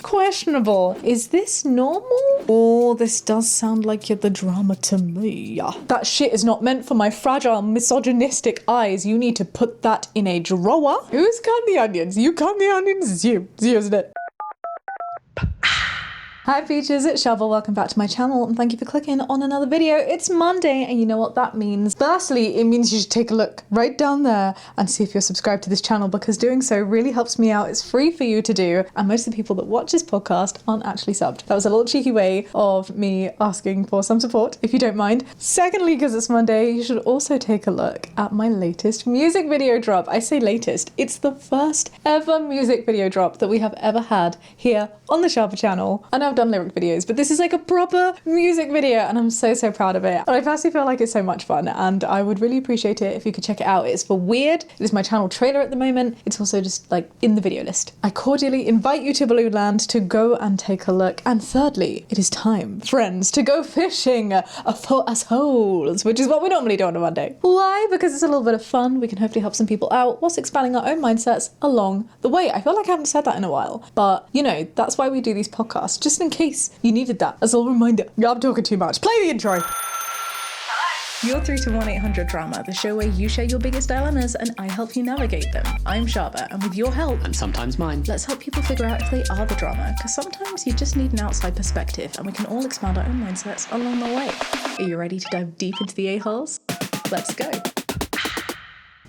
questionable. Is this normal? Oh, this does sound like you're the drama to me. That shit is not meant for my fragile, misogynistic eyes. You need to put that in a drawer. Who's cut the onions? You cut the onions? It's you, isn't it? Hi peaches, it's Shaaba. Welcome back to my channel and thank you for clicking on another video. It's Monday and you know what that means. Firstly, it means you should take a look right down there and see if you're subscribed to this channel, because doing so really helps me out. It's free for you to do, and most of the people that watch this podcast aren't actually subbed. That was a little cheeky way of me asking for some support, if you don't mind. Secondly, because it's Monday, you should also take a look at my latest music video drop. I say latest, it's the first ever music video drop that we have ever had here on the Shaaba channel. And I've done lyric videos, but this is like a proper music video and I'm so proud of it. And I personally feel like it's so much fun and I would really appreciate it if you could check it out. It's for Weird. It is my channel trailer at the moment. It's also just like in the video list. I cordially invite you to Balloon Land to go and take a look. And thirdly, it is time, friends, to go fishing for us holes, which is what we normally do on a Monday. Why? Because it's a little bit of fun. We can hopefully help some people out whilst expanding our own mindsets along the way. I feel like I haven't said that in a while, but you know, that's why we do these podcasts, just in case you needed that as a little reminder. I'm talking too much. Play the intro. You're through to 1-800-DRAMA, the show where you share your biggest dilemmas and I help you navigate them. I'm Shaaba, and with your help, and sometimes mine, let's help people figure out if they are the drama, because sometimes you just need an outside perspective and we can all expand our own mindsets along the way. Are you ready to dive deep into the a-holes? Let's go.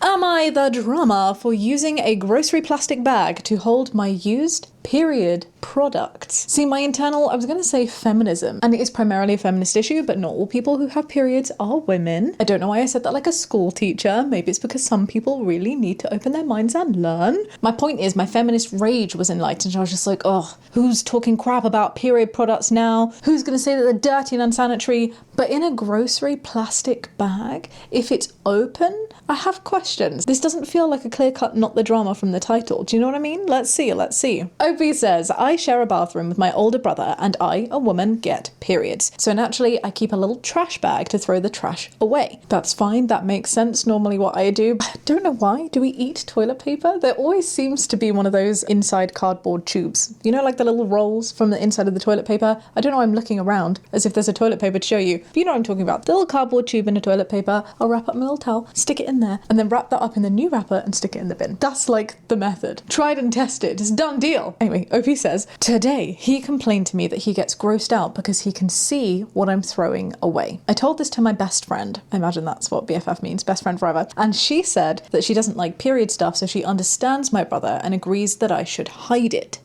Am I the drama for using a grocery plastic bag to hold my used period products? See, my internal, I was going to say feminism, and it is primarily a feminist issue, but not all people who have periods are women. I don't know why I said that like a school teacher. Maybe it's because some people really need to open their minds and learn. My point is, my feminist rage was enlightened. I was just like, oh, who's talking crap about period products now? Who's going to say that they're dirty and unsanitary? But in a grocery plastic bag, if it's open, I have questions. This doesn't feel like a clear-cut not the drama from the title. Do you know what I mean? Let's see. OP says, I share a bathroom with my older brother and I, a woman, get periods. So naturally, I keep a little trash bag to throw the trash away. That's fine. That makes sense. Normally what I do. I don't know why. Do we eat toilet paper? There always seems to be one of those inside cardboard tubes. You know, like the little rolls from the inside of the toilet paper? I don't know. I'm looking around as if there's a toilet paper to show you. But you know what I'm talking about. The little cardboard tube in a toilet paper. I'll wrap up my little towel, stick it in there, and then wrap that up in the new wrapper and stick it in the bin. That's like the method. Tried and tested. It's a done deal. Anyway, OP says, today he complained to me that he gets grossed out because he can see what I'm throwing away. I told this to my best friend. I imagine that's what BFF means, best friend forever. And she said that she doesn't like period stuff, so she understands my brother and agrees that I should hide it.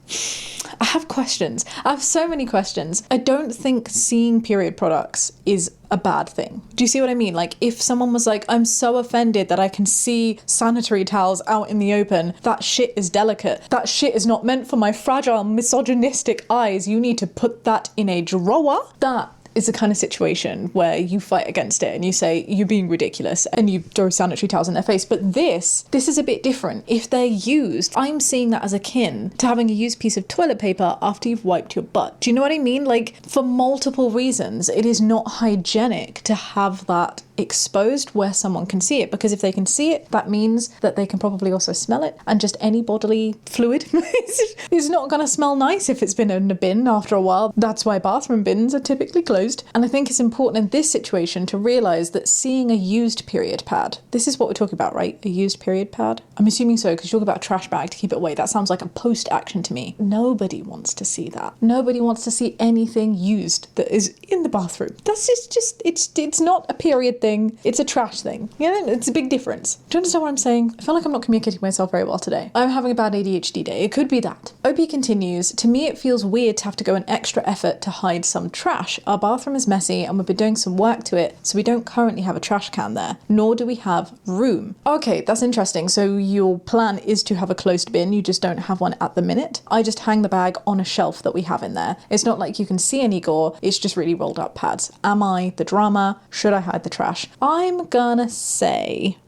I have questions. I have so many questions. I don't think seeing period products is a bad thing. Do you see what I mean? Like, if someone was like, I'm so offended that I can see sanitary towels out in the open, that shit is delicate. That shit is not meant for my fragile, misogynistic eyes. You need to put that in a drawer. That is the kind of situation where you fight against it and you say, you're being ridiculous, and you throw sanitary towels in their face. But this is a bit different. If they're used, I'm seeing that as akin to having a used piece of toilet paper after you've wiped your butt. Do you know what I mean? Like, for multiple reasons, it is not hygienic to have that exposed where someone can see it, because if they can see it, that means that they can probably also smell it, and just any bodily fluid is not going to smell nice if it's been in a bin after a while. That's why bathroom bins are typically closed. And I think it's important in this situation to realize that seeing a used period pad, this is what we're talking about, right? A used period pad? I'm assuming so, because you're talking about a trash bag to keep it away. That sounds like a post action to me. Nobody wants to see that. Nobody wants to see anything used that is in the bathroom. That's just it's not a period thing. It's a trash thing. You know, it's a big difference. Do you understand what I'm saying? I feel like I'm not communicating myself very well today. I'm having a bad ADHD day. It could be that. OP continues, to me it feels weird to have to go an extra effort to hide some trash. Our bathroom is messy and we've been doing some work to it, so we don't currently have a trash can there, nor do we have room. Okay, that's interesting. So your plan is to have a closed bin, you just don't have one at the minute. I just hang the bag on a shelf that we have in there. It's not like you can see any gore, it's just really rolled up pads. Am I the drama? Should I hide the trash? I'm gonna say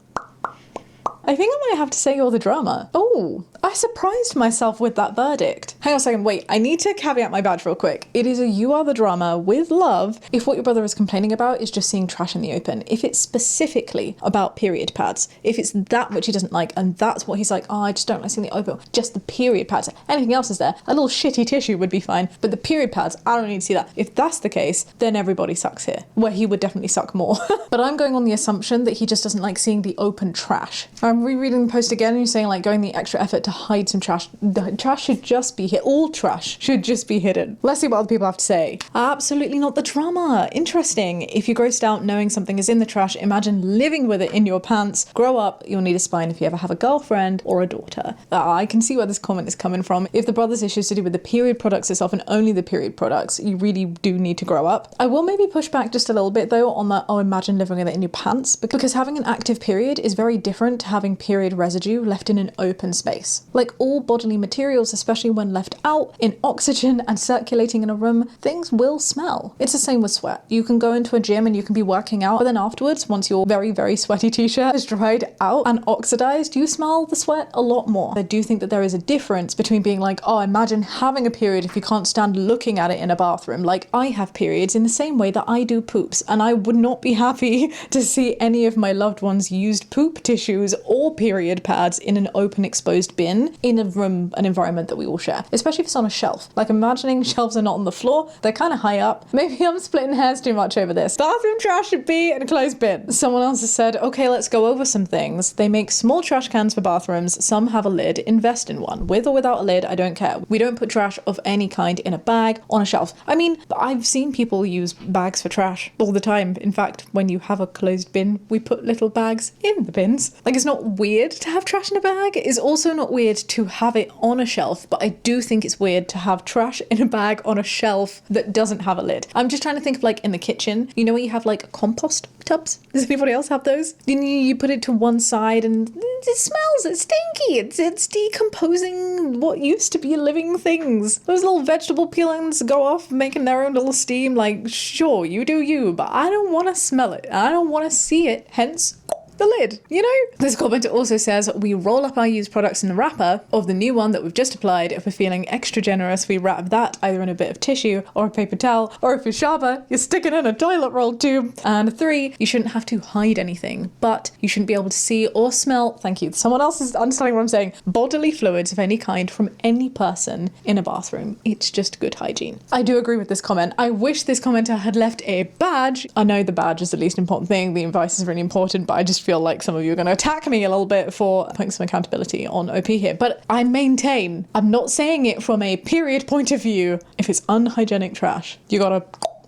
I think I might have to say you're the drama. Oh, I surprised myself with that verdict. Hang on a second, wait, I need to caveat my badge real quick. It is a you are the drama with love if what your brother is complaining about is just seeing trash in the open. If it's specifically about period pads, if it's that which he doesn't like and that's what he's like, oh, I just don't like seeing the open, just the period pads. Anything else is there. A little shitty tissue would be fine, but the period pads, I don't need to see that. If that's the case, then everybody sucks here, where he would definitely suck more. But I'm going on the assumption that he just doesn't like seeing the open trash. I'm rereading the post again and you're saying like going the extra effort to hide some trash. The trash should just be hidden. All trash should just be hidden. Let's see what other people have to say. Absolutely not the drama. Interesting. If you're grossed out knowing something is in the trash, imagine living with it in your pants. Grow up, you'll need a spine if you ever have a girlfriend or a daughter. I can see where this comment is coming from. If the brother's issue is to do with the period products itself and only the period products, you really do need to grow up. I will maybe push back just a little bit though on that, oh, imagine living with it in your pants, because having an active period is very different to having period residue left in an open space. Like all bodily materials, especially when left out in oxygen and circulating in a room, things will smell. It's the same with sweat. You can go into a gym and you can be working out, but then afterwards, once your very, very sweaty t-shirt is dried out and oxidized, you smell the sweat a lot more. I do think that there is a difference between being like, oh, imagine having a period if you can't stand looking at it in a bathroom. Like I have periods in the same way that I do poops, and I would not be happy to see any of my loved ones used poop tissues or period pads in an open exposed bin in a room, an environment that we all share, especially if it's on a shelf. Like imagining shelves are not on the floor, they're kind of high up. Maybe I'm splitting hairs too much over this. Bathroom trash should be in a closed bin. Someone else has said, okay, let's go over some things. They make small trash cans for bathrooms. Some have a lid. Invest in one. With or without a lid, I don't care. We don't put trash of any kind in a bag on a shelf. I mean, I've seen people use bags for trash all the time. In fact, when you have a closed bin, we put little bags in the bins. Like, it's not weird to have trash in a bag. It's also not weird to have it on a shelf, but I do think it's weird to have trash in a bag on a shelf that doesn't have a lid. I'm just trying to think of like in the kitchen, you know where you have like compost tubs? Does anybody else have those? You put it to one side and it smells, it's stinky, it's decomposing what used to be living things. Those little vegetable peelings go off making their own little steam. Like, sure, you do you, but I don't want to smell it. I don't want to see it, hence the lid, you know? This commenter also says, we roll up our used products in the wrapper of the new one that we've just applied. If we're feeling extra generous, we wrap that either in a bit of tissue or a paper towel, or if you're Shaaba, you stick it in a toilet roll tube. And 3, you shouldn't have to hide anything, but you shouldn't be able to see or smell, thank you, someone else is understanding what I'm saying, bodily fluids of any kind from any person in a bathroom. It's just good hygiene. I do agree with this comment. I wish this commenter had left a badge. I know the badge is the least important thing, the advice is really important, but I just feel like some of you are going to attack me a little bit for putting some accountability on OP here. But I maintain, I'm not saying it from a period point of view. If it's unhygienic trash, you gotta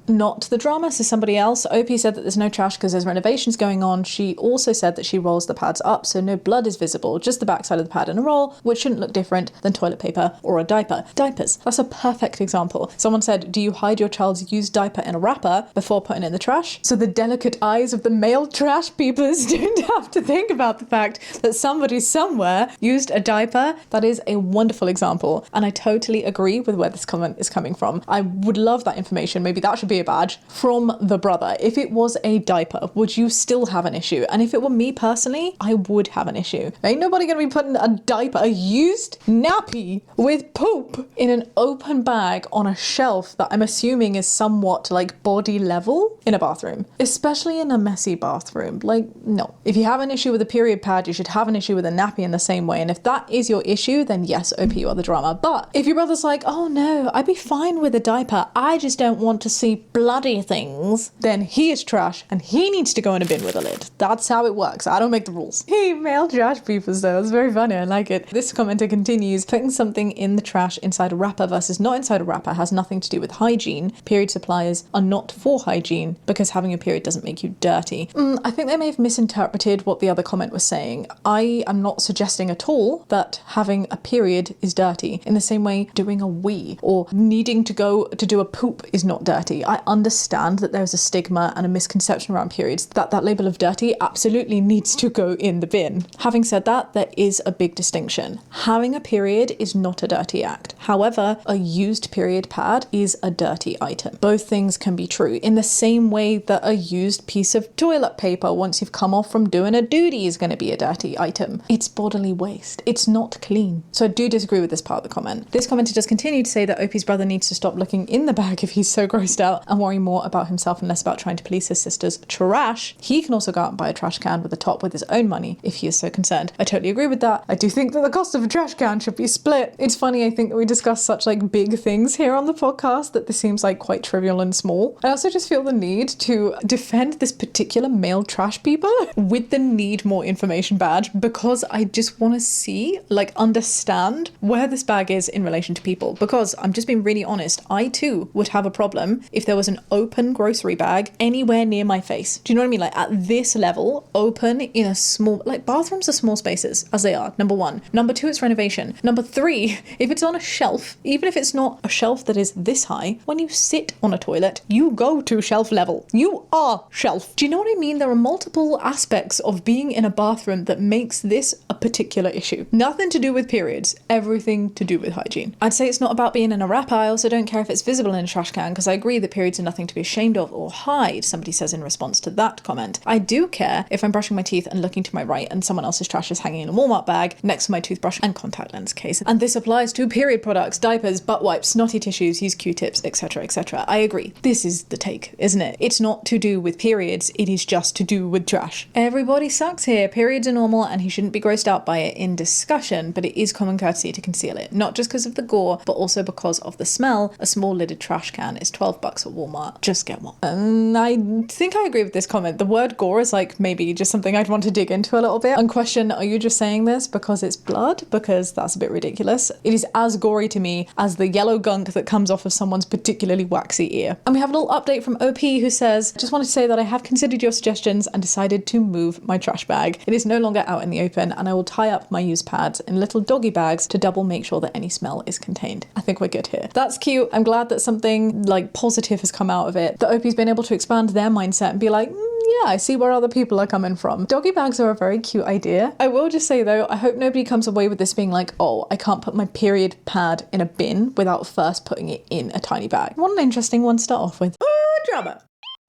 not the drama. So somebody else, OP said that there's no trash because there's renovations going on. She also said that she rolls the pads up so no blood is visible, just the backside of the pad in a roll, which shouldn't look different than toilet paper or a diaper. Diapers, that's a perfect example. Someone said, do you hide your child's used diaper in a wrapper before putting it in the trash? So the delicate eyes of the male trash peepers don't have to think about the fact that somebody somewhere used a diaper. That is a wonderful example, and I totally agree with where this comment is coming from. I would love that information. Maybe that should be a badge from the brother. If it was a diaper, would you still have an issue? And if it were me personally, I would have an issue. Ain't nobody gonna be putting a diaper, a used nappy with poop in an open bag on a shelf that I'm assuming is somewhat like body level in a bathroom, especially in a messy bathroom. Like, no. If you have an issue with a period pad, you should have an issue with a nappy in the same way. And if that is your issue, then yes, OP, you are the drama. But if your brother's like, oh no, I'd be fine with a diaper, I just don't want to see bloody things, then he is trash and he needs to go in a bin with a lid. That's how it works. I don't make the rules. Hey, male trash people, though. That's very funny. I like it. This commenter continues, putting something in the trash inside a wrapper versus not inside a wrapper has nothing to do with hygiene. Period supplies are not for hygiene because having a period doesn't make you dirty. I think they may have misinterpreted what the other comment was saying. I am not suggesting at all that having a period is dirty. In the same way, doing a wee or needing to go to do a poop is not dirty. I understand that there's a stigma and a misconception around periods, that label of dirty absolutely needs to go in the bin. Having said that, there is a big distinction. Having a period is not a dirty act. However, a used period pad is a dirty item. Both things can be true, in the same way that a used piece of toilet paper once you've come off from doing a duty is going to be a dirty item. It's bodily waste. It's not clean. So I do disagree with this part of the comment. This commenter just continued to say that Opie's brother needs to stop looking in the bag if he's so grossed out and worry more about himself and less about trying to police his sister's trash. He can also go out and buy a trash can with a top with his own money if he is so concerned. I totally agree with that. I do think that the cost of a trash can should be split. It's funny, I think that we discuss such like big things here on the podcast that this seems like quite trivial and small. I also just feel the need to defend this particular male trash beeper with the need more information badge, because I just want to see, like, understand where this bag is in relation to people. Because I'm just being really honest, I too would have a problem if there was an open grocery bag anywhere near my face. Do you know what I mean? Like at this level, open in a small, like bathrooms are small spaces as they are, number one. Number two, it's renovation. Number three, if it's on a shelf, even if it's not a shelf that is this high, when you sit on a toilet, you go to shelf level. You are shelf. Do you know what I mean? There are multiple aspects of being in a bathroom that makes this a particular issue. Nothing to do with periods, everything to do with hygiene. I'd say it's not about being in a wrap. I also don't care if it's visible in a trash can, because I agree that periods are nothing to be ashamed of or hide, somebody says in response to that comment. I do care if I'm brushing my teeth and looking to my right and someone else's trash is hanging in a Walmart bag next to my toothbrush and contact lens case. And this applies to period products, diapers, butt wipes, snotty tissues, used Q-tips, etc, etc. I agree. This is the take, isn't it? It's not to do with periods, it is just to do with trash. Everybody sucks here. Periods are normal and he shouldn't be grossed out by it in discussion, but it is common courtesy to conceal it. Not just because of the gore, but also because of the smell. A small lidded trash can is $12 at Walmart. Just get one. I think I agree with this comment. The word gore is like maybe just something I'd want to dig into a little bit and question, are you just saying this because it's blood? Because that's a bit ridiculous. It is as gory to me as the yellow gunk that comes off of someone's particularly waxy ear. And we have a little update from OP who says, just wanted to say that I have considered your suggestions and decided to move my trash bag. It is no longer out in the open and I will tie up my used pads in little doggy bags to double make sure that any smell is contained. I think we're good here. That's cute. I'm glad that something like positive has come out of it. The OP's been able to expand their mindset and be like, yeah, I see where other people are coming from. Doggy bags are a very cute idea. I will just say though, I hope nobody comes away with this being like, oh, I can't put my period pad in a bin without first putting it in a tiny bag. What an interesting one to start off with. Drama.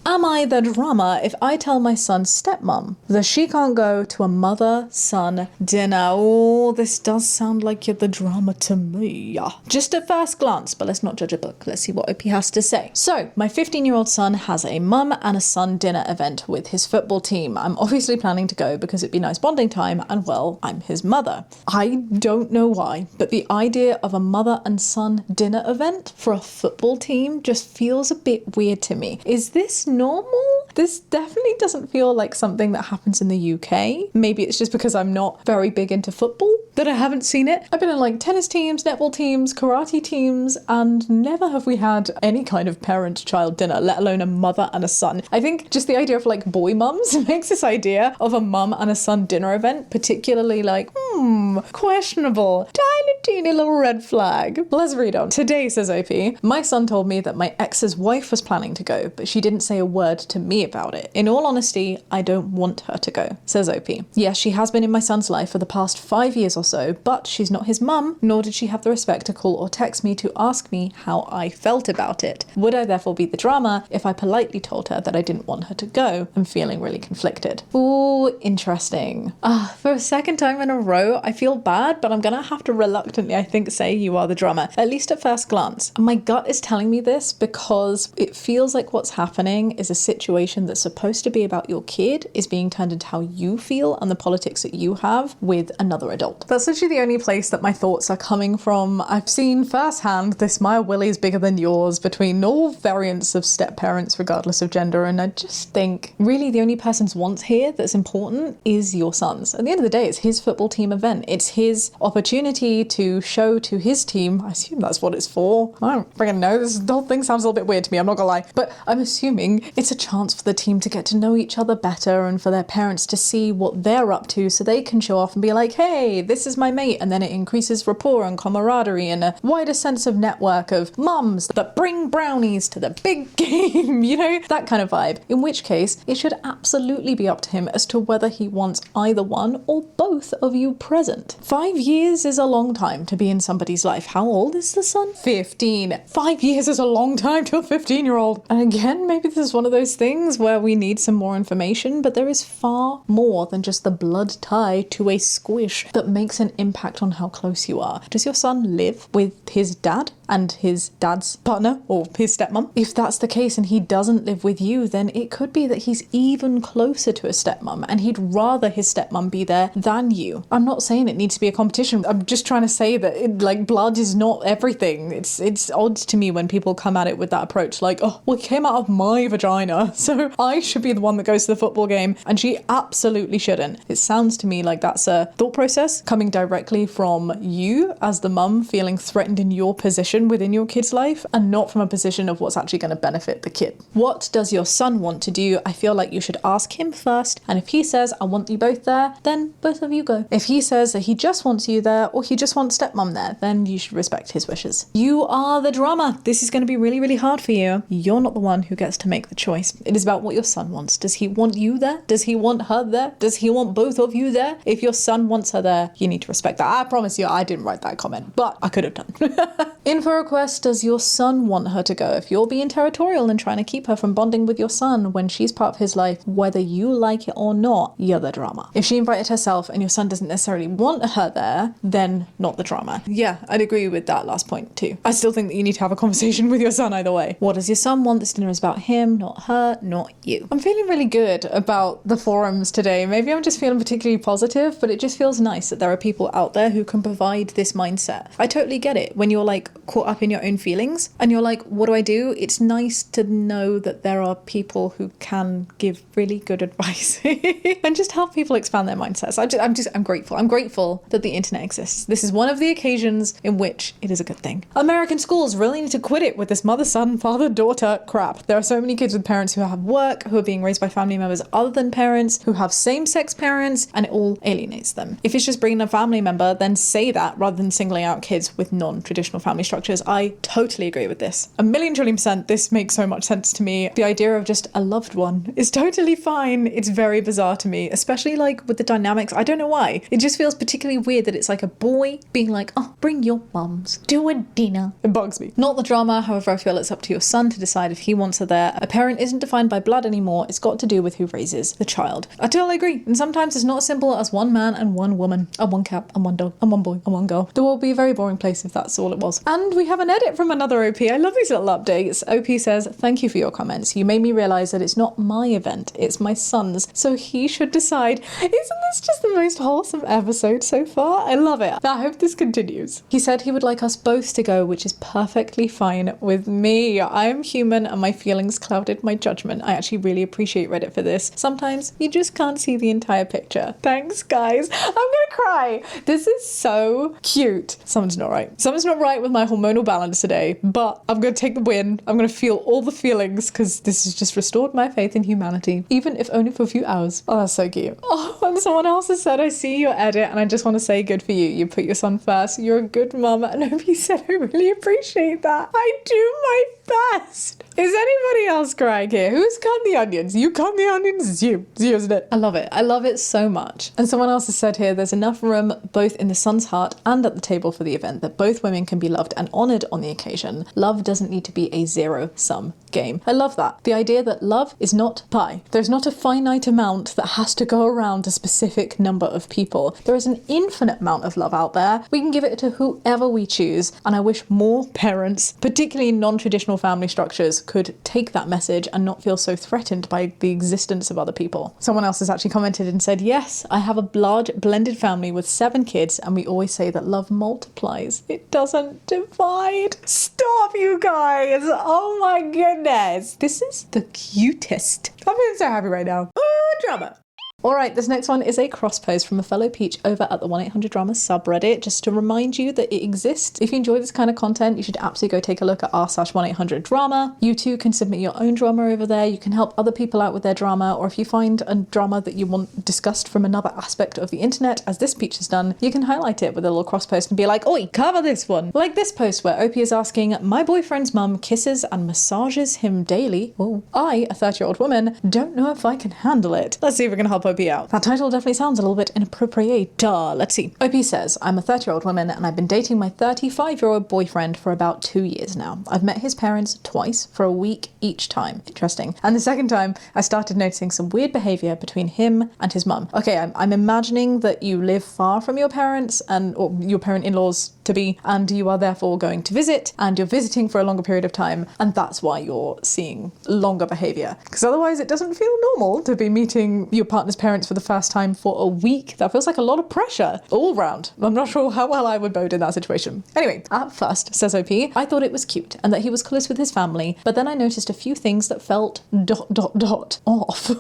Am I the drama if I tell my son's stepmom that she can't go to a mother-son dinner? Oh, this does sound like you're the drama to me. Just at first glance, but let's not judge a book. Let's see what OP has to say. So, my 15-year-old son has a mum and a son dinner event with his football team. I'm obviously planning to go because it'd be nice bonding time and, well, I'm his mother. I don't know why, but the idea of a mother and son dinner event for a football team just feels a bit weird to me. Is this normal? This definitely doesn't feel like something that happens in the UK. Maybe it's just because I'm not very big into football that I haven't seen it. I've been in like tennis teams, netball teams, karate teams, and never have we had any kind of parent-child dinner, let alone a mother and a son. I think just the idea of like boy mums makes this idea of a mum and a son dinner event particularly like, questionable. Teeny little red flag. Let's read on. Today, says OP, my son told me that my ex's wife was planning to go, but she didn't say a word to me about it. In all honesty, I don't want her to go, says OP. Yes, she has been in my son's life for the past 5 years or so, but she's not his mum, nor did she have the respect to call or text me to ask me how I felt about it. Would I therefore be the drama if I politely told her that I didn't want her to go? I'm feeling really conflicted. Ooh, interesting. For a second time in a row, I feel bad, but I'm gonna have to reluctantly, I think, say you are the drama, at least at first glance. And my gut is telling me this because it feels like what's happening is a situation that's supposed to be about your kid is being turned into how you feel and the politics that you have with another adult. That's literally the only place that my thoughts are coming from. I've seen firsthand this my willy is bigger than yours between all variants of step parents regardless of gender, and I just think really the only person's wants here that's important is your son's. At the end of the day, it's his football team event. It's his opportunity to show to his team, I assume that's what it's for. I don't freaking know, this whole thing sounds a little bit weird to me, I'm not gonna lie, but I'm assuming it's a chance for the team to get to know each other better and for their parents to see what they're up to so they can show off and be like, hey, this this is my mate, and then it increases rapport and camaraderie and a wider sense of network of mums that bring brownies to the big game, you know, that kind of vibe. In which case, it should absolutely be up to him as to whether he wants either one or both of you present. 5 years is a long time to be in somebody's life. How old is the son? 15. 5 years is a long time to a 15-year-old. And again, maybe this is one of those things where we need some more information, but there is far more than just the blood tie to a squish that makes an impact on how close you are. Does your son live with his dad and his dad's partner or his stepmom? If that's the case and he doesn't live with you, then it could be that he's even closer to a stepmom and he'd rather his stepmom be there than you. I'm not saying it needs to be a competition. I'm just trying to say that blood is not everything. It's odd to me when people come at it with that approach, like, oh, well, it came out of my vagina, so I should be the one that goes to the football game, and she absolutely shouldn't. It sounds to me like that's a thought process coming directly from you as the mum feeling threatened in your position within your kid's life, and not from a position of what's actually going to benefit the kid. What does your son want to do? I feel like you should ask him first, and if he says, I want you both there, then both of you go. If he says that he just wants you there or he just wants stepmom there, then you should respect his wishes. You are the drama. This is going to be really, really hard for you. You're not the one who gets to make the choice. It is about what your son wants. Does he want you there? Does he want her there? Does he want both of you there? If your son wants her there, you need to respect that. I promise you, I didn't write that comment, but I could have done. Info request, does your son want her to go? If you're being territorial and trying to keep her from bonding with your son when she's part of his life, whether you like it or not, you're the drama. If she invited herself and your son doesn't necessarily want her there, then not the drama. Yeah, I'd agree with that last point too. I still think that you need to have a conversation with your son either way. What does your son want? This dinner is about him, not her, not you. I'm feeling really good about the forums today. Maybe I'm just feeling particularly positive, but it just feels nice that there are people out there who can provide this mindset. I totally get it. When you're like caught up in your own feelings and you're like, what do I do? It's nice to know that there are people who can give really good advice and just help people expand their mindsets. I'm grateful. I'm grateful that the internet exists. This is one of the occasions in which it is a good thing. American schools really need to quit it with this mother-son, father-daughter crap. There are so many kids with parents who have work, who are being raised by family members other than parents, who have same-sex parents, and it all alienates them. If it's just bringing a family member, then say that rather than singling out kids with non-traditional family structures. I totally agree with this. 1,000,000,000,000% this makes so much sense to me. The idea of just a loved one is totally fine. It's very bizarre to me, especially like with the dynamics. I don't know why. It just feels particularly weird that it's like a boy being like, oh, bring your mums to a dinner. It bugs me. Not the drama, however, I feel it's up to your son to decide if he wants her there. A parent isn't defined by blood anymore. It's got to do with who raises the child. I totally agree. And sometimes it's not as simple as one man and one woman, and one cat and one dog and one boy and one girl. The world would be a very boring place if that's all it was. And we have an edit from another OP. I love these little updates. OP says, thank you for your comments. You made me realise that it's not my event, it's my son's, so he should decide. Isn't this just the most wholesome episode so far? I love it. I hope this continues. He said he would like us both to go, which is perfectly fine with me. I am human and my feelings clouded my judgment. I actually really appreciate Reddit for this. Sometimes you just can't see the entire picture. Thanks, guys. I'm gonna cry. This is so cute. Something's not right. Something's not right with my hormonal balance today, but I'm gonna take the win. I'm gonna feel all the feelings because this has just restored my faith in humanity, even if only for a few hours. Oh, that's so cute. Oh, and someone else has said, I see your edit and I just want to say good for you. You put your son first. You're a good mum. And Obi said, I really appreciate that. I do my best. Is anybody else crying here? Who's cut the onions? You cut the onions? It's you, isn't it? I love it. I love it so much. And someone else has said here, there's enough room both in the son's heart and at the table for the event that both women can be loved and honoured on the occasion. Love doesn't need to be a zero-sum game. I love that. The idea that love is not pie. There's not a finite amount that has to go around a specific number of people. There is an infinite amount of love out there. We can give it to whoever we choose. And I wish more parents, particularly in non-traditional family structures, could take that message and not feel so threatened by the existence of other people. Someone else has actually commented and said, yes, I have a large blended family with 7 kids and we always say that love multiplies. It doesn't divide. Stop, you guys. Oh my goodness. This is the cutest. I'm feeling so happy right now. Oh, drama. All right, this next one is a cross post from a fellow Peach over at the 1-800-DRAMA subreddit, just to remind you that it exists. If you enjoy this kind of content, you should absolutely go take a look at r/1-800-DRAMA. You too can submit your own drama over there. You can help other people out with their drama, or if you find a drama that you want discussed from another aspect of the internet, as this Peach has done, you can highlight it with a little cross post and be like, oi, cover this one. Like this post where OP is asking, my boyfriend's mum kisses and massages him daily. Oh, I, a 30-year-old woman, don't know if I can handle it. Let's see if we can help OP out. That title definitely sounds a little bit inappropriate. Let's see. OP says, I'm a 30-year-old woman and I've been dating my 35-year-old boyfriend for about 2 years now. I've met his parents twice for a week each time. Interesting. And the second time, I started noticing some weird behavior between him and his mum. Okay, I'm imagining that you live far from your parents or your parent-in-laws to be, and you are therefore going to visit, and you're visiting for a longer period of time, and that's why you're seeing longer behavior. Because otherwise it doesn't feel normal to be meeting your partner's parents for the first time for a week. That feels like a lot of pressure all round. I'm not sure how well I would vote in that situation. Anyway, at first, says OP, I thought it was cute and that he was close with his family, but then I noticed a few things that felt ... off.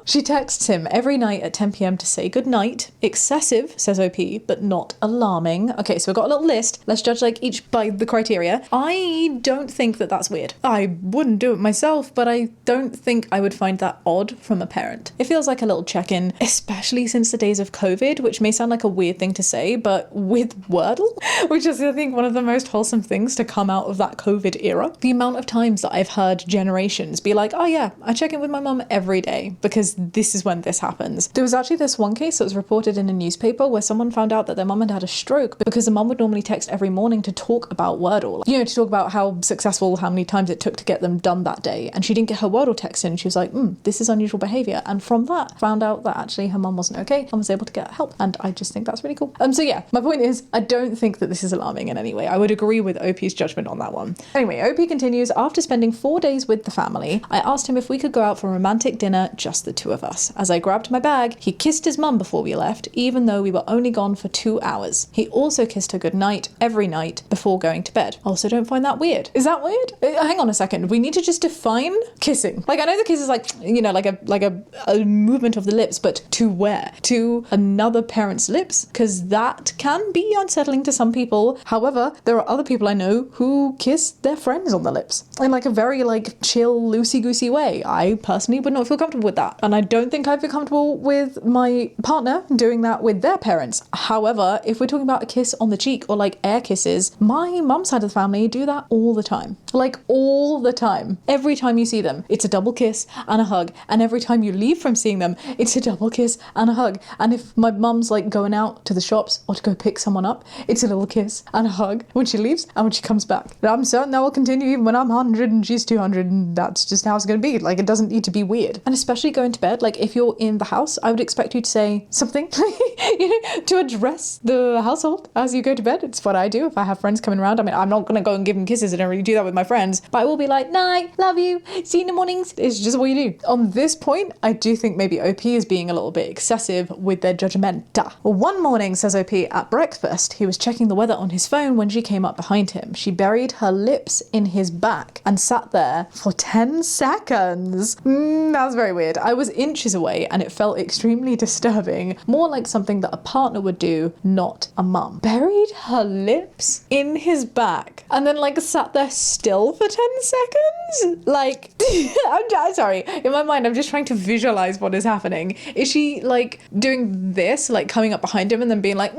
She texts him every night at 10 p.m. to say goodnight. Excessive, says OP, but not alarming. Okay, so we've got a little list. Let's judge like each by the criteria. I don't think that that's weird. I wouldn't do it myself, but I don't think I would find that odd from a parent. It feels like a little check-in, especially since the days of COVID, which may sound like a weird thing to say, but with Wordle, which is I think one of the most wholesome things to come out of that COVID era. The amount of times that I've heard generations be like, oh yeah, I check in with my mum every day because this is when this happens. There was actually this one case that was reported in a newspaper where someone found out that their mum had had a stroke because the mum would normally text every morning to talk about Wordle. You know, to talk about how successful, how many times it took to get them done that day. And she didn't get her Wordle text in. She was like, this is unusual behavior. And from that, found out that actually her mum wasn't okay and was able to get help. And I just think that's really cool. So yeah, my point is, I don't think that this is alarming in any way. I would agree with OP's judgment on that one. Anyway, OP continues, after spending 4 days with the family, I asked him if we could go out for a romantic dinner, just the two of us. As I grabbed my bag, he kissed his mum before we left, even though we were only gone for 2 hours. He also kissed her goodnight every night before going to bed. Also, don't find that weird. Is that weird? Hang on a second. We need to just define kissing. Like, I know the kiss is like, you know, like a movement of the lips, but to where? To another parent's lips? Because that can be unsettling to some people. However, there are other people I know who kiss their friends on the lips in like a very like chill, loosey-goosey way. I personally would not feel comfortable with that. And I don't think I'd feel comfortable with my partner doing that with their parents. However, if we're talking about a kiss on the cheek or like air kisses, my mum's side of the family do that all the time. Like all the time. Every time you see them, it's a double kiss and a hug. And every time you leave from seeing them, it's a double kiss and a hug. And if my mum's like going out to the shops or to go pick someone up, it's a little kiss and a hug when she leaves and when she comes back. And I'm certain that will continue even when I'm 100 and she's 200, and that's just how it's going to be. Like, it doesn't need to be weird. And especially going to bed, like if you're in the house, I would expect you to say something, you know, to address the household as you go to bed. It's what I do if I have friends coming around. I mean, I'm not going to go and give them kisses. I don't really do that with my friends, but I will be like, night, love you, see you in the mornings. It's just what you do. On this point, I do think maybe OP is being a little bit excessive with their judgmenta. One morning, says OP, at breakfast, he was checking the weather on his phone when she came up behind him. She buried her lips in his back and sat there for 10 seconds. That was very weird. I was inches away and it felt extremely disturbing. More like something that a partner would do, not a mum. Buried her lips in his back and then like sat there still for 10 seconds? Like, I'm sorry. In my mind, I'm just trying to visualize what is happening. Is she like doing this, like coming up behind him and then being like,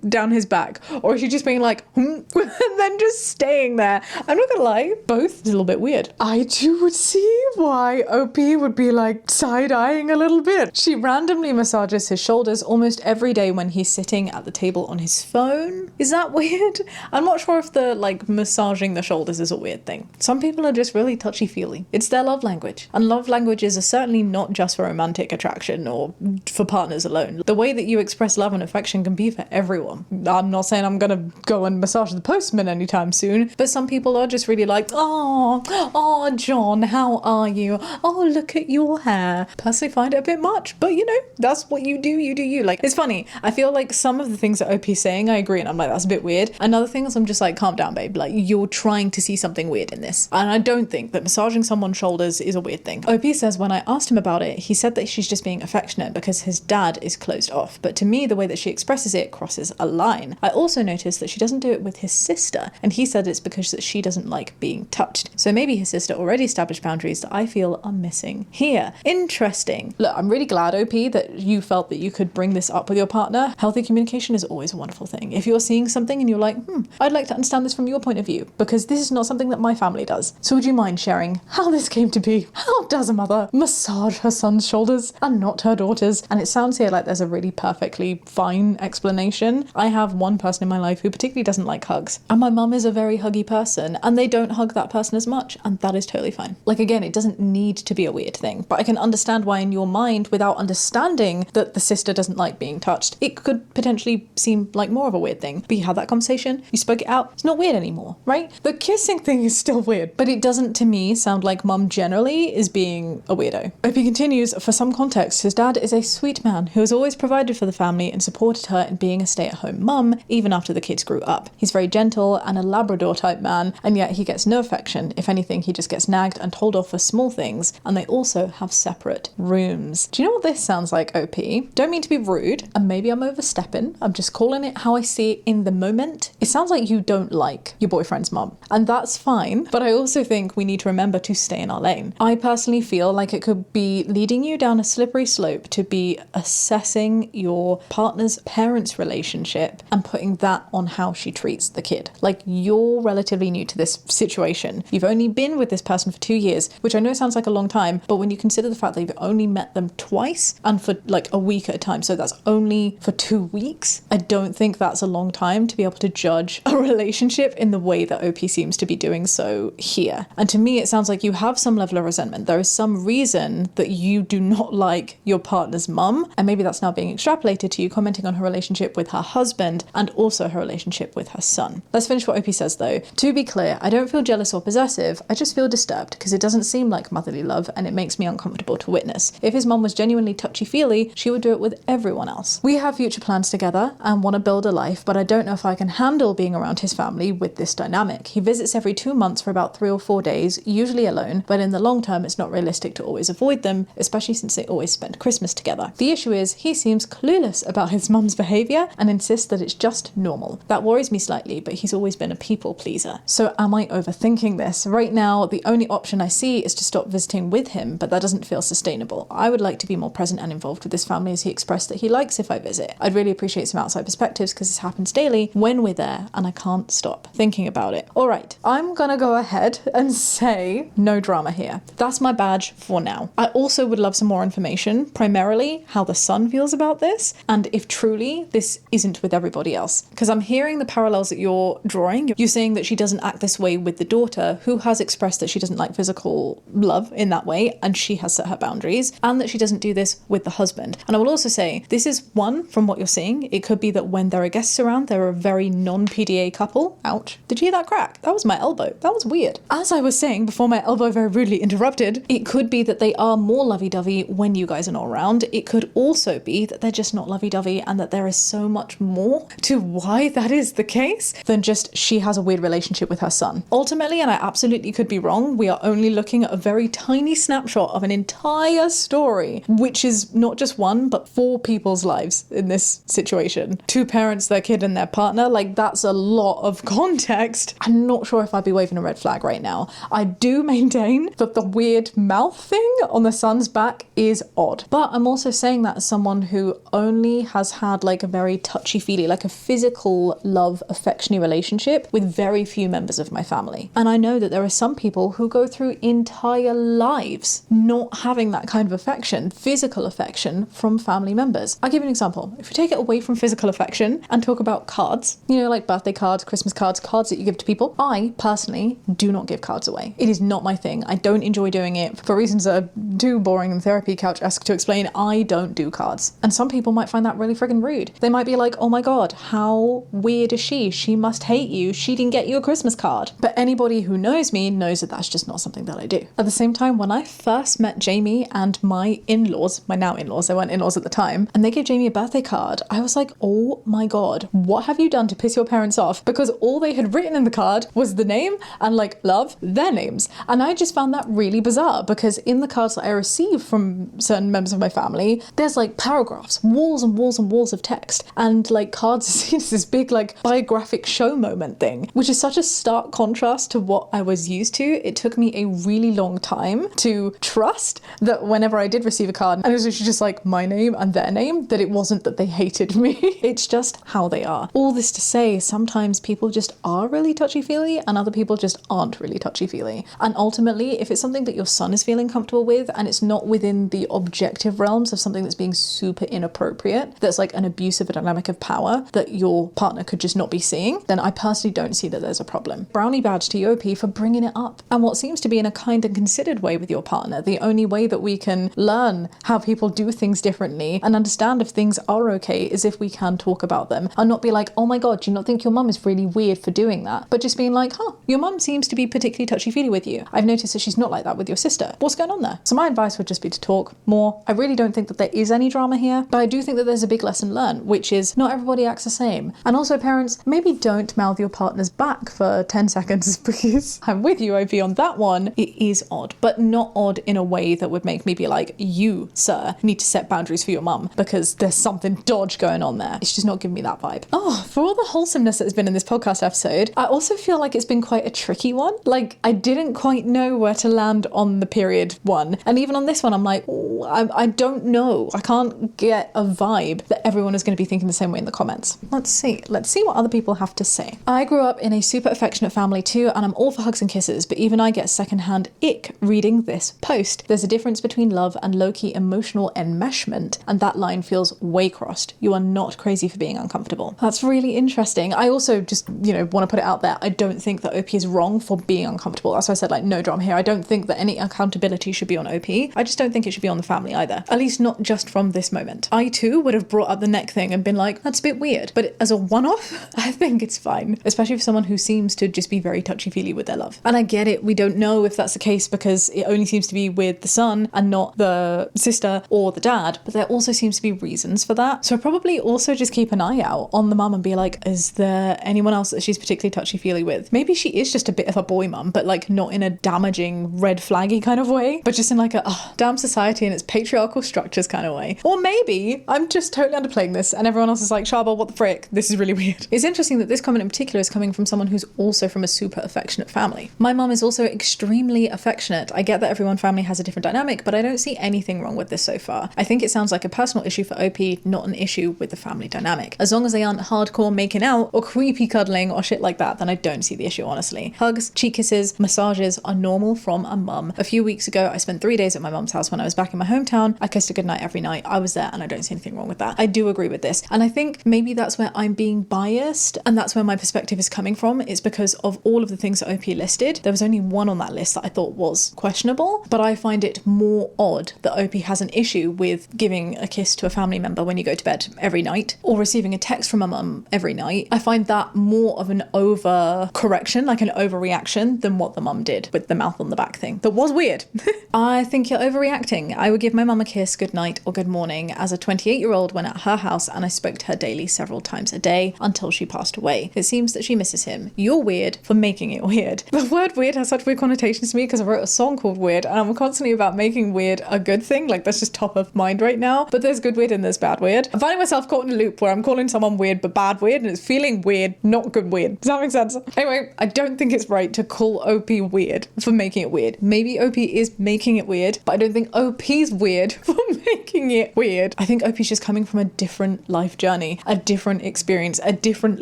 down his back? Or is she just being like, and then just staying there? I'm not gonna lie, both is a little bit weird. I do see why OP would be like side-eyeing a little bit. She randomly massages his shoulders almost every day when he's sitting at the table on his phone. Is that weird? I'm not sure if the like massaging the shoulders is a weird thing. Some people are just really touchy-feely. It's their love language. And love languages are certainly not just for romantic attraction or for partners alone. The way that you express love and affection can be for everyone. I'm not saying I'm gonna go and massage the postman anytime soon, but some people are just really like, oh, John, how are you? Oh, look at your hair. Personally find it a bit much, but you know, that's what you do, you. Like, it's funny. I feel like some of the things that OP's saying, I agree agree. And I'm like, that's a bit weird. Another thing is I'm just like, calm down, babe. Like, you're trying to see something weird in this. And I don't think that massaging someone's shoulders is a weird thing. OP says when I asked him about it, he said that she's just being affectionate because his dad is closed off. But to me, the way that she expresses it crosses a line. I also noticed that she doesn't do it with his sister. And he said it's because that she doesn't like being touched. So maybe his sister already established boundaries that I feel are missing here. Interesting. Look, I'm really glad, OP, that you felt that you could bring this up with your partner. Healthy communication is always a wonderful thing. If you're seeing something and you're like, I'd like to understand this from your point of view, because this is not something that my family does. So would you mind sharing how this came to be? How does a mother massage her son's shoulders and not her daughter's? And it sounds here like there's a really perfectly fine explanation. I have one person in my life who particularly doesn't like hugs. And my mum is a very huggy person, and they don't hug that person as much, and that is totally fine. Like, again, it doesn't need to be a weird thing, but I can understand why in your mind, without understanding that the sister doesn't like being touched, it could potentially seem like more of a weird thing. But you had that conversation, you spoke it out, it's not weird anymore, right? The kissing thing is still weird, but it doesn't to me sound like mum generally is being a weirdo. If he continues, for some context, his dad is a sweet man who has always provided for the family and supported her in being a stay-at-home mum, even after the kids grew up. He's very gentle and a Labrador type man, and yet he gets no affection. If anything, he just gets nagged and told off for small things, and they also have separate rooms. Do you know what this sounds like, OP? Don't mean to be rude, and maybe I'm overstepping. I'm just calling it how I see it in the moment. It sounds like you don't like your boyfriend's mum, and that's fine, but I also think we need to remember to stay in our lane. I personally feel like it could be leading you down a slippery slope to be assessing your partner's parents' relationship and putting that on how she treats the kid. Like, you're relatively new to this situation. You've only been with this person for 2 years, which I know sounds like a long time, but when you consider the fact that you've only met them twice and for like a week at a time, so that's only for 2 weeks, I don't think that's a long time to be able to judge a relationship in the way that OP seems to be doing so here. And to me, it sounds like you have some level of resentment. There is some reason that you do not like your partner's mum, and maybe that's now being extrapolated to you commenting on her relationship with her husband and also her relationship with her son. Let's finish what OP says though. To be clear, I don't feel jealous or possessive, I just feel disturbed because it doesn't seem like motherly love and it makes me uncomfortable to witness. If his mum was genuinely touchy-feely, she would do it with everyone else. We have future plans together and want to build a life, but I don't know if I can handle being around his family with this dynamic. He visits every 2 months for about 3 or 4 days, usually alone, but in the long term it's not realistic to always avoid them, especially since they always spend Christmas together. The issue is he seems clueless about his mum's behaviour and insists that it's just normal. That worries me slightly, but he's always been a people pleaser. So am I overthinking this? Right now, the only option I see is to stop visiting with him, but that doesn't feel sustainable. I would like to be more present and involved with his family as he expressed that he likes if I visit. I'd really appreciate some outside perspectives because this happens daily when we're there and I can't stop thinking about it. All right, I'm gonna go ahead and say no drama here. That's my badge for now. I also would love some more information, primarily how the son feels about this and if truly this isn't with everybody else. Because I'm hearing the parallels that you're drawing. You're saying that she doesn't act this way with the daughter who has expressed that she doesn't like physical love in that way and she has set her boundaries, and that she doesn't do this with the husband. And I will also say this is one from what you're seeing. It could be that when there are guests around, they're a very non-PDA couple. Ouch. Did you hear that crack? That was my elbow. That was weird. As I was saying before my elbow very rudely interrupted, it could be that they are more lovey-dovey when you guys are not around. It could also be that they're just not lovey-dovey and that there is so much more to why that is the case than just she has a weird relationship with her son. Ultimately, and I absolutely could be wrong, we are only looking at a very tiny snapshot of an entire story, which is not just one, but 4 people's lives in this situation. 2 parents, their kid and their partner, like that's a lot of context. I'm not sure if I'd be waving a red flag right now. I do maintain that the weird mouth thing on the son's back is odd. But I'm also saying that as someone who only has had like a very touchy-feely, like a physical love, affectionate relationship with very few members of my family. And I know that there are some people who go through entire lives not having that kind of affection, physical affection from family members. I'll give you an example. If we take it away from physical affection and talk about cards, you know, like birthday cards, Christmas cards, cards that you give to people, I personally do not give cards away. It is not my thing. I don't enjoy doing it for reasons that are too boring and therapy couch-esque to explain. I don't do cards. And some people might find that really friggin' rude. They might be like, oh my God, how weird is she? She must hate you. She didn't get you a Christmas card. But anybody who knows me knows that that's just not something that I do. At the same time, when I first met Jamie and my in-laws, my now in-laws, they weren't in-laws at the time, and they gave Jamie a birthday card, I was like, oh my God, card. What have you done to piss your parents off? Because all they had written in the card was the name and like love, their names. And I just found that really bizarre because in the cards that I received from certain members of my family, there's like paragraphs, walls and walls and walls of text. And like cards is seen as this big like biographic show moment thing, which is such a stark contrast to what I was used to. It took me a really long time to trust that whenever I did receive a card, and it was just like my name and their name, that it wasn't that they hated me. It's just how they are. All this to say, sometimes people just are really touchy-feely and other people just aren't really touchy-feely. And ultimately, if it's something that your son is feeling comfortable with and it's not within the objective realms of something that's being super inappropriate, that's like an abusive dynamic of power that your partner could just not be seeing, then I personally don't see that there's a problem. Brownie badge to you, OP, for bringing it up. And what seems to be in a kind and considered way with your partner, the only way that we can learn how people do things differently and understand if things are okay is if we can talk about them and not be like, oh my god, do you not think your mum is really weird for doing that? But just being like, your mum seems to be particularly touchy-feely with you. I've noticed that she's not like that with your sister. What's going on there? So my advice would just be to talk more. I really don't think that there is any drama here, but I do think that there's a big lesson learned, which is not everybody acts the same. And also, parents, maybe don't mouth your partner's back for 10 seconds because I'm with you, OP, on that one. It is odd, but not odd in a way that would make me be like, you, sir, need to set boundaries for your mum because there's something dodge going on there. It's just not giving me that vibe. Oh, for all the wholesomeness that has been in this podcast episode, I also feel like it's been quite a tricky one. Like, I didn't quite know where to land on the period one. And even on this one, I'm like, I don't know. I can't get a vibe that everyone is going to be thinking the same way in the comments. Let's see what other people have to say. I grew up in a super affectionate family too, and I'm all for hugs and kisses, but even I get secondhand ick reading this post. There's a difference between love and low-key emotional enmeshment, and that line feels way crossed. You are not crazy for being uncomfortable. That's really interesting. I also just, want to put it out there. I don't think that OP is wrong for being uncomfortable. That's why I said, like, no drama here. I don't think that any accountability should be on OP. I just don't think it should be on the family either. At least not just from this moment. I too would have brought up the neck thing and been like, that's a bit weird. But as a one-off, I think it's fine. Especially for someone who seems to just be very touchy-feely with their love. And I get it. We don't know if that's the case because it only seems to be with the son and not the sister or the dad. But there also seems to be reasons for that. So probably also just keep an eye out on the mum and be like, is there anyone else that she's particularly touchy-feely with? Maybe she is just a bit of a boy mum, but like not in a damaging red flaggy kind of way, but just in like a damn society and its patriarchal structures kind of way. Or maybe I'm just totally underplaying this and everyone else is like, Shaaba, what the frick? This is really weird. It's interesting that this comment in particular is coming from someone who's also from a super affectionate family. My mum is also extremely affectionate. I get that everyone's family has a different dynamic, but I don't see anything wrong with this so far. I think it sounds like a personal issue for OP, not an issue with the family dynamic. As long as they aren't hardcore making out or creepy cuddling or shit like that, then I don't see the issue, honestly. Hugs, cheek kisses, massages are normal from a mum. A few weeks ago, I spent 3 days at my mum's house when I was back in my hometown. I kissed her goodnight every night. I was there and I don't see anything wrong with that. I do agree with this. And I think maybe that's where I'm being biased and that's where my perspective is coming from. It's because of all of the things that OP listed, there was only one on that list that I thought was questionable, but I find it more odd that OP has an issue with giving a kiss to a family member when you go to bed every night or receiving a text from a mum every night. I find that more of an overcorrection, like an overreaction than what the mum did with the mouth on the back thing. That was weird. I think you're overreacting. I would give my mum a kiss good night or good morning as a 28-year-old when at her house and I spoke to her daily several times a day until she passed away. It seems that she misses him. You're weird for making it weird. The word weird has such weird connotations to me because I wrote a song called Weird and I'm constantly about making weird a good thing. Like that's just top of mind right now. But there's good weird and there's bad weird. I'm finding myself caught in a loop where I'm calling someone weird but bad weird and it's feeling weird, not good weird. Does that make sense? Anyway, I don't think it's right to call OP weird for making it weird. Maybe OP is making it weird, but I don't think OP's weird for making it weird. I think OP's just coming from a different life journey, a different experience, a different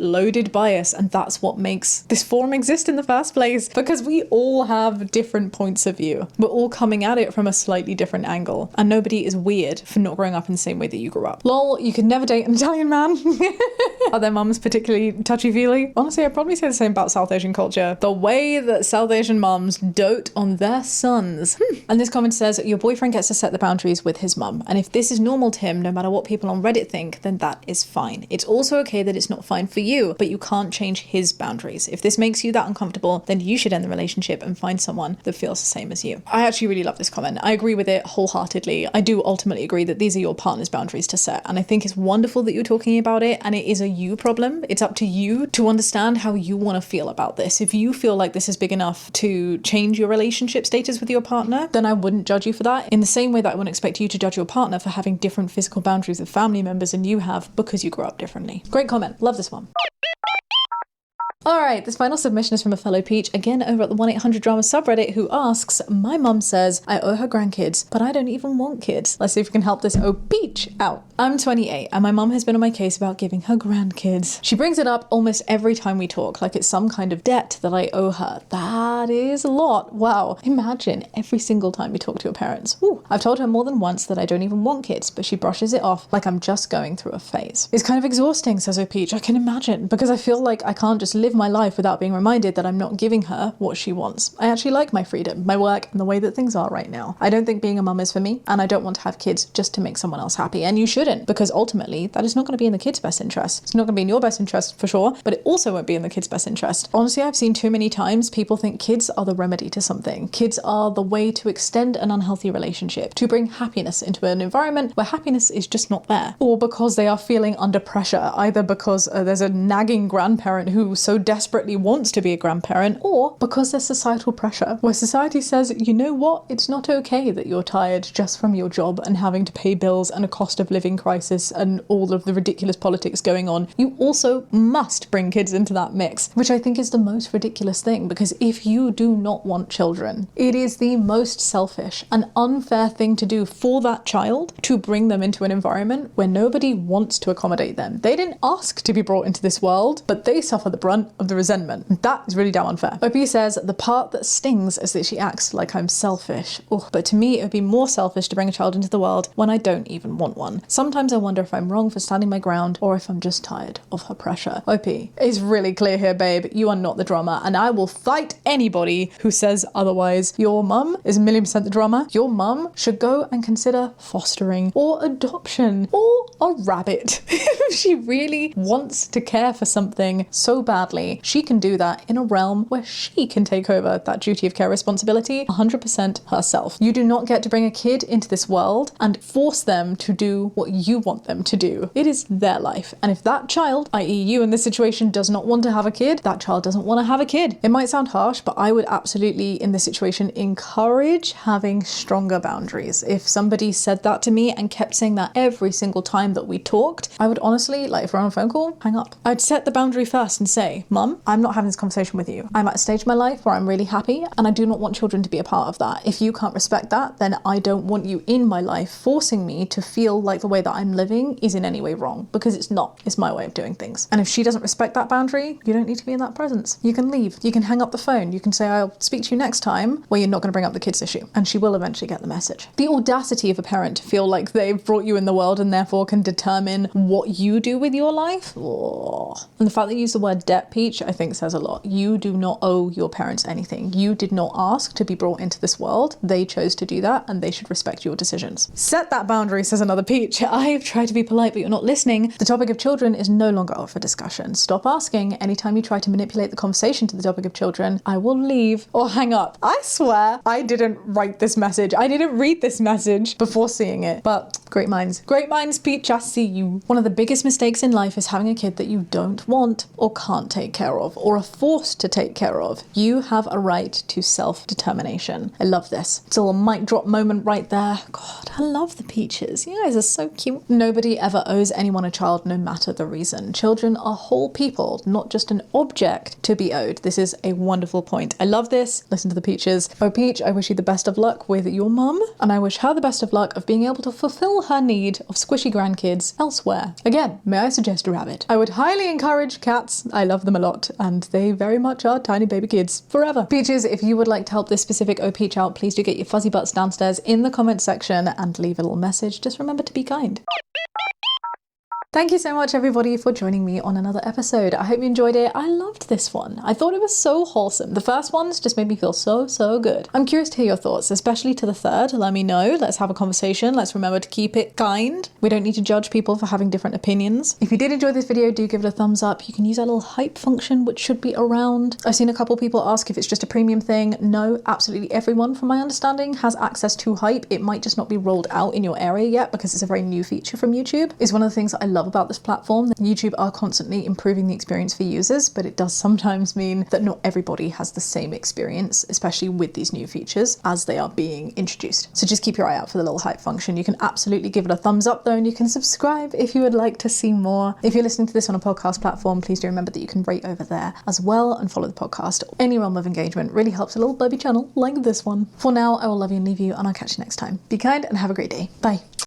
loaded bias, and that's what makes this forum exist in the first place, because we all have different points of view. We're all coming at it from a slightly different angle, and nobody is weird for not growing up in the same way that you grew up. Lol, you could never date an Italian man. Are their mums particularly touchy-feely? Honestly, I'd probably say the same about South Asian culture. The way that South Asian mums dote on their sons. And this comment says, your boyfriend gets to set the boundaries with his mum, and if this is normal to him, no matter what people on Reddit think, then that is fine. It's also okay that it's not fine for you, but you can't change his boundaries. If this makes you that uncomfortable, then you should end the relationship and find someone that feels the same as you. I actually really love this comment. I agree with it wholeheartedly. I do ultimately agree that these are your partner's boundaries to set, and I think it's wonderful that you're talking about it, and and it is a you problem. It's up to you to understand how you want to feel about this. If you feel like this is big enough to change your relationship status with your partner, then I wouldn't judge you for that, in the same way that I wouldn't expect you to judge your partner for having different physical boundaries with family members than you have because you grew up differently. Great comment. Love this one. Alright, this final submission is from a fellow Peach, again over at the 1-800-DRAMA subreddit, who asks, my mum says I owe her grandkids, but I don't even want kids. Let's see if we can help this Peach out. I'm 28 and my mum has been on my case about giving her grandkids. She brings it up almost every time we talk, like it's some kind of debt that I owe her. That is a lot. Wow. Imagine every single time you talk to your parents. Ooh. I've told her more than once that I don't even want kids, but she brushes it off like I'm just going through a phase. It's kind of exhausting, says Peach. I can imagine, because I feel like I can't just live my life without being reminded that I'm not giving her what she wants. I actually like my freedom, my work, and the way that things are right now. I don't think being a mum is for me, and I don't want to have kids just to make someone else happy. And you shouldn't, because ultimately that is not going to be in the kids' best interest. It's not going to be in your best interest for sure, but it also won't be in the kids' best interest. Honestly, I've seen too many times people think kids are the remedy to something. Kids are the way to extend an unhealthy relationship, to bring happiness into an environment where happiness is just not there, or because they are feeling under pressure, either because there's a nagging grandparent who so desperately wants to be a grandparent, or because there's societal pressure where society says, you know what, it's not okay that you're tired just from your job and having to pay bills and a cost of living crisis and all of the ridiculous politics going on. You also must bring kids into that mix, which I think is the most ridiculous thing, because if you do not want children, it is the most selfish and unfair thing to do for that child to bring them into an environment where nobody wants to accommodate them. They didn't ask to be brought into this world, but they suffer the brunt of the resentment. That is really damn unfair. OP says, the part that stings is that she acts like I'm selfish. Ugh. But to me, it would be more selfish to bring a child into the world when I don't even want one. Sometimes I wonder if I'm wrong for standing my ground or if I'm just tired of her pressure. OP, it's really clear here, babe. You are not the drama, and I will fight anybody who says otherwise. Your mum is 1,000,000% the drama. Your mum should go and consider fostering or adoption or a rabbit. If she really wants to care for something so badly, she can do that in a realm where she can take over that duty of care responsibility 100% herself. You do not get to bring a kid into this world and force them to do what you want them to do. It is their life. And if that child, i.e. you in this situation, does not want to have a kid, that child doesn't want to have a kid. It might sound harsh, but I would absolutely in this situation encourage having stronger boundaries. If somebody said that to me and kept saying that every single time that we talked, I would honestly, like if we're on a phone call, hang up. I'd set the boundary first and say, Mum, I'm not having this conversation with you. I'm at a stage of my life where I'm really happy and I do not want children to be a part of that. If you can't respect that, then I don't want you in my life forcing me to feel like the way that I'm living is in any way wrong, because it's not. It's my way of doing things. And if she doesn't respect that boundary, you don't need to be in that presence. You can leave. You can hang up the phone. You can say, I'll speak to you next time, where you're not going to bring up the kids issue. And she will eventually get the message. The audacity of a parent to feel like they've brought you in the world and therefore can determine what you do with your life. Oh. And the fact that you use the word debt, Peach, I think says a lot. You do not owe your parents anything. You did not ask to be brought into this world. They chose to do that, and they should respect your decisions. Set that boundary, says another Peach. I've tried to be polite, but you're not listening. The topic of children is no longer up for discussion. Stop asking. Anytime you try to manipulate the conversation to the topic of children, I will leave or hang up. I swear I didn't write this message. I didn't read this message before seeing it, but great minds, Peach, I see you. One of the biggest mistakes in life is having a kid that you don't want or can't take care of or are forced to take care of. You have a right to self-determination. I love this. It's a little mic drop moment right there. God, I love the Peaches. You guys are so cute. Nobody ever owes anyone a child, no matter the reason. Children are whole people, not just an object to be owed. This is a wonderful point. I love this. Listen to the Peaches. Oh, Peach, I wish you the best of luck with your mum, and I wish her the best of luck of being able to fulfill her need of squishy grandkids elsewhere. Again, may I suggest a rabbit? I would highly encourage cats. I love them a lot, and they very much are tiny baby kids forever. Peaches, if you would like to help this specific Oh Peach out, please do get your fuzzy butts downstairs in the comments section and leave a little message. Just remember to be kind. Thank you so much everybody for joining me on another episode. I hope you enjoyed it. I loved this one. I thought it was so wholesome. The first ones just made me feel so good. I'm curious to hear your thoughts, especially to the third. Let me know. Let's have a conversation. Let's remember to keep it kind. We don't need to judge people for having different opinions. If you did enjoy this video, do give it a thumbs up. You can use that little hype function, which should be around. I've seen a couple people ask if it's just a premium thing. No, absolutely everyone, from my understanding, has access to hype. It might just not be rolled out in your area yet because it's a very new feature from YouTube. It's one of the things that I love love about this platform. YouTube are constantly improving the experience for users, but it does sometimes mean that not everybody has the same experience, especially with these new features as they are being introduced. So just keep your eye out for the little hype function. You can absolutely give it a thumbs up though, and you can subscribe if you would like to see more. If you're listening to this on a podcast platform, please do remember that you can rate over there as well and follow the podcast. Any realm of engagement really helps a little baby channel like this one. For now, I will love you and leave you, and I'll catch you next time. Be kind and have a great day. Bye.